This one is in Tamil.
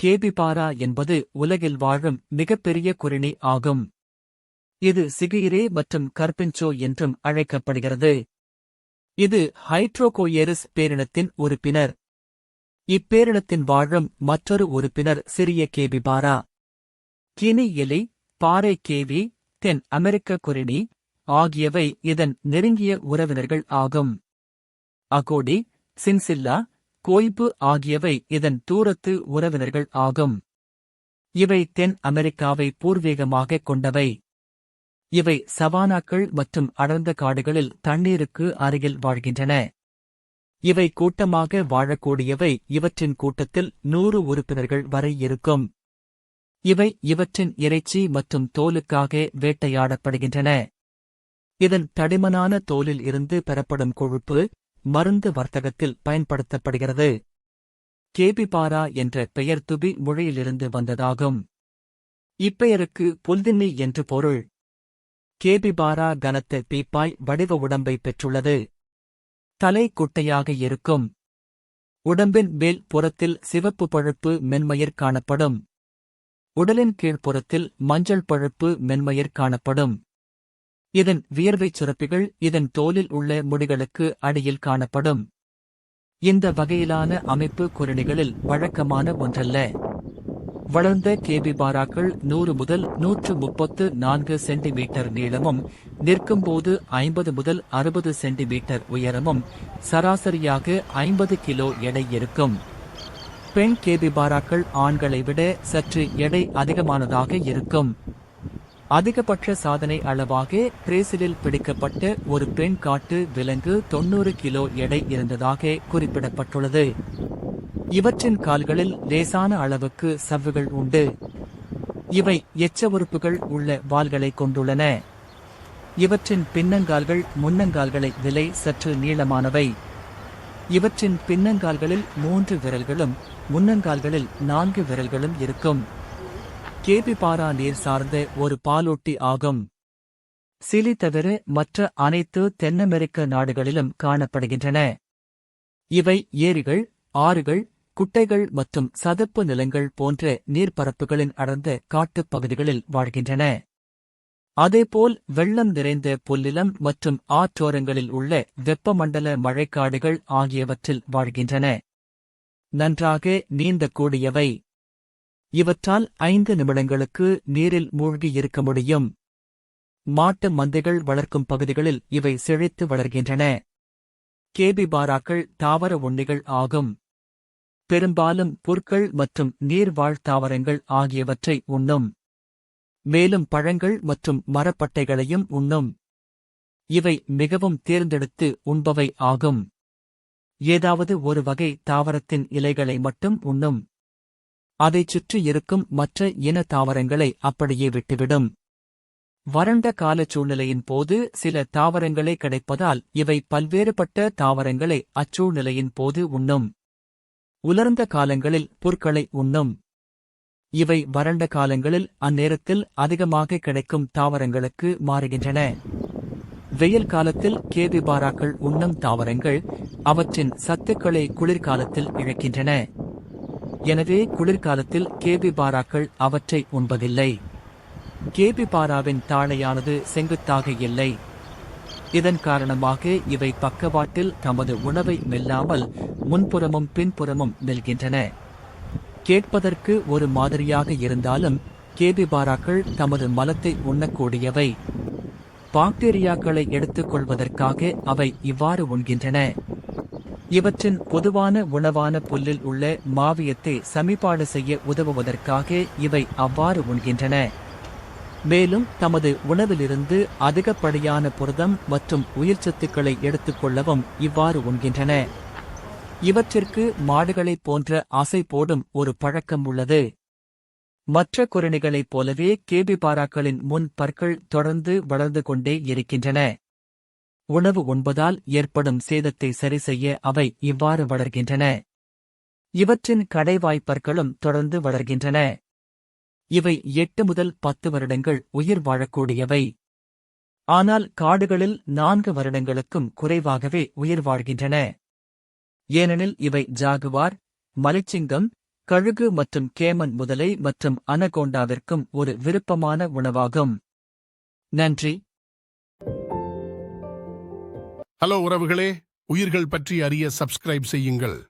கேபிபாரா என்பது உலகில் வாழும் மிகப்பெரிய கொறிணி ஆகும். இது சிகிரே மற்றும் கர்பின்சோ என்றும் அழைக்கப்படுகிறது. இது ஹைட்ரோகோயேரிஸ் பேரினத்தின் உறுப்பினர். இப்பேரினத்தின் வாழும் மற்றொரு உறுப்பினர் சிறிய கேபிபாரா. கினி எலி, பாறை கேவி, தென் அமெரிக்க கொறிணி ஆகியவை இதன் நெருங்கிய உறவினர்கள் ஆகும். அகோடி, சின்சில்லா, கோய்பு ஆகியவை இதன் தூரத்து உறவினர்கள் ஆகும். இவை தென் அமெரிக்காவை பூர்வீகமாகக் கொண்டவை. இவை சவானாக்கள் மற்றும் அடர்ந்த காடுகளில் தண்ணீருக்கு அருகில் வாழ்கின்றன. இவை கூட்டமாக வாழக்கூடியவை. இவற்றின் கூட்டத்தில் 100 உறுப்பினர்கள் வரை இருக்கும். இவை இவற்றின் இறைச்சி மற்றும் தோலுக்காக வேட்டையாடப்படுகின்றன. இதன் தடிமனான தோலில் இருந்து பெறப்படும் கொழுப்பு மருந்து வர்த்தகத்தில் பயன்படுத்தப்படுகிறது. கேபிபாரா என்ற பெயர் துபி மொழியிலிருந்து வந்ததாகும். இப்பெயருக்கு புல்தின்னி என்று பொருள். கேபிபாரா கனத்த பீப்பாய் வடிவ உடம்பை பெற்றுள்ளது. தலை குட்டையாக இருக்கும். உடம்பின் மேல் புறத்தில் சிவப்பு பழுப்பு மென்மயிர் காணப்படும். உடலின் கீழ்ப்புறத்தில் மஞ்சள் பழுப்பு மென்மயிர் காணப்படும். இதன் வியர்வைச் சுரப்பிகள் இதன் தோலில் உள்ள முடிகளுக்கு அடியில் காணப்படும். இந்த வகையிலான அமைப்பு கொறிணிகளில் வழக்கமான ஒன்றல்ல. வளர்ந்த கேபிபாராக்கள் 100 முதல் 134 சென்டிமீட்டர் நீளமும் நிற்கும்போது 50 முதல் 60 சென்டிமீட்டர் உயரமும் சராசரியாக 50 கிலோ எடை இருக்கும். பெண் கேபிபாராக்கள் ஆண்களை விட சற்று எடை அதிகமானதாக இருக்கும். அதிகபட்ச சாதனை அளவாக பிரேசிலில் பிடிக்கப்பட்ட ஒரு பெண் காட்டு விலங்கு 90 கிலோ எடை இருந்ததாக குறிப்பிடப்பட்டுள்ளது. இவற்றின் கால்களில் லேசான அளவுக்கு சவ்வுகள் உண்டு. இவை எச்ச உறுப்புகள் உள்ள வால்களை கொண்டுள்ளன. இவற்றின் பின்னங்கால்கள் முன்னங்கால்களை விலை சற்று நீளமானவை. இவற்றின் பின்னங்கால்களில் 3 விரல்களும் முன்னங்கால்களில் 4 விரல்களும் இருக்கும். கேபிபாரா நீர் சார்ந்த ஒரு பாலூட்டி ஆகும். சிலி தவிர மற்ற அனைத்து தென்னமெரிக்க நாடுகளிலும் காணப்படுகின்றன. இவை ஏரிகள், ஆறுகள், குட்டைகள் மற்றும் சதுப்பு நிலங்கள் போன்ற நீர்ப்பரப்புகளின் அடர்ந்த காட்டுப் பகுதிகளில் வாழ்கின்றன. அதேபோல் வெள்ளம் நிறைந்த புல்லிலம் மற்றும் ஆற்றோரங்களில் உள்ள வெப்பமண்டல மழைக்காடுகள் ஆகியவற்றில் வாழ்கின்றன. நன்றாக நீந்தக்கூடியவை. இவற்றால் 5 நிமிடங்களுக்கு நீரில் மூழ்கி இருக்க முடியும். மாட்டு மந்தைகள் வளர்க்கும் பகுதிகளில் இவை செழித்து வளர்கின்றன. கேபிபாராக்கள் தாவர உண்ணிகள் ஆகும். பெரும்பாலும் புற்கள் மற்றும் நீர்வாழ் தாவரங்கள் ஆகியவற்றை உண்ணும். மேலும் பழங்கள் மற்றும் மரப்பட்டைகளையும் உண்ணும். இவை மிகவும் தேர்ந்தெடுத்து உண்பவை ஆகும். ஏதாவது ஒரு வகை தாவரத்தின் இலைகளை மட்டும் உண்ணும். அதைச் சுற்றி இருக்கும் மற்ற இன தாவரங்களை அப்படியே விட்டுவிடும். வறண்ட கால சூழ்நிலையின் போது சில தாவரங்களே கிடைப்பதால் இவை பல்வேறுபட்ட தாவரங்களை அச்சூழ்நிலையின் போது உண்ணும். உலர்ந்த காலங்களில் புற்களை உண்ணும். இவை வறண்ட காலங்களில் அந்நேரத்தில் அதிகமாக கிடைக்கும் தாவரங்களுக்கு மாறுகின்றன. வெயில் காலத்தில் கேபிபாராக்கள் உண்ணும் தாவரங்கள் அவற்றின் சத்துக்களை குளிர்காலத்தில் இழக்கின்றன. எனவே குளிர்காலத்தில் கேபிபாராக்கள் அவற்றை உண்பதில்லை. கேபிபாராவின் தாழையானது செங்குத்தாக இல்லை. இதன் காரணமாக இவை பக்கவாட்டில் தமது உணவை மெல்லாமல் முன்புறமும் பின்புறமும் மெல்கின்றன. கேட்பதற்கு ஒரு மாதிரியாக இருந்தாலும் கேபிபாராக்கள் தமது மலத்தை உண்ணக்கூடியவை. பாக்டீரியாக்களை எடுத்துக் கொள்வதற்காக அவை இவ்வாறு உண்கின்றன. இவற்றின் பொதுவான உணவான புல்லில் உள்ள மாவியத்தை சமிபாடு செய்ய உதவுவதற்காக இவை அவ்வாறு உண்கின்றன. மேலும் தமது உணவிலிருந்து அதிகப்படியான புரதம் மற்றும் உயிர்ச்சத்துக்களை எடுத்துக்கொள்ளவும் இவ்வாறு உண்கின்றன. இவற்றிற்கு மாடுகளைப் போன்ற ஆசை போடும் ஒரு பழக்கம் உள்ளது. மற்ற கொறிணிகளைப் போலவே கேபிபாராக்களின் முன் பற்கள் தொடர்ந்து வளர்ந்து கொண்டே இருக்கின்றன. உணவு உண்பதால் ஏற்படும் சேதத்தை சரிசெய்ய அவை இவ்வாறு வளர்கின்றன. இவற்றின் கடைவாய்ப்பற்களும் தொடர்ந்து வளர்கின்றன. இவை 8 முதல் 10 வருடங்கள் உயிர் வாழக்கூடியவை. ஆனால் காடுகளில் 4 வருடங்களுக்கும் குறைவாகவே உயிர் வாழ்கின்றன. ஏனெனில் இவை ஜாகுவார், மலைச்சிங்கம், கழுகு மற்றும் கேமன் முதலை மற்றும் அனகோண்டாவிற்கும் ஒரு விருப்பமான உணவாகும். நன்றி. ஹலோ உறவுகளே, உயிர்கள் பற்றி அறிய சப்ஸ்கிரைப் செய்யுங்கள்.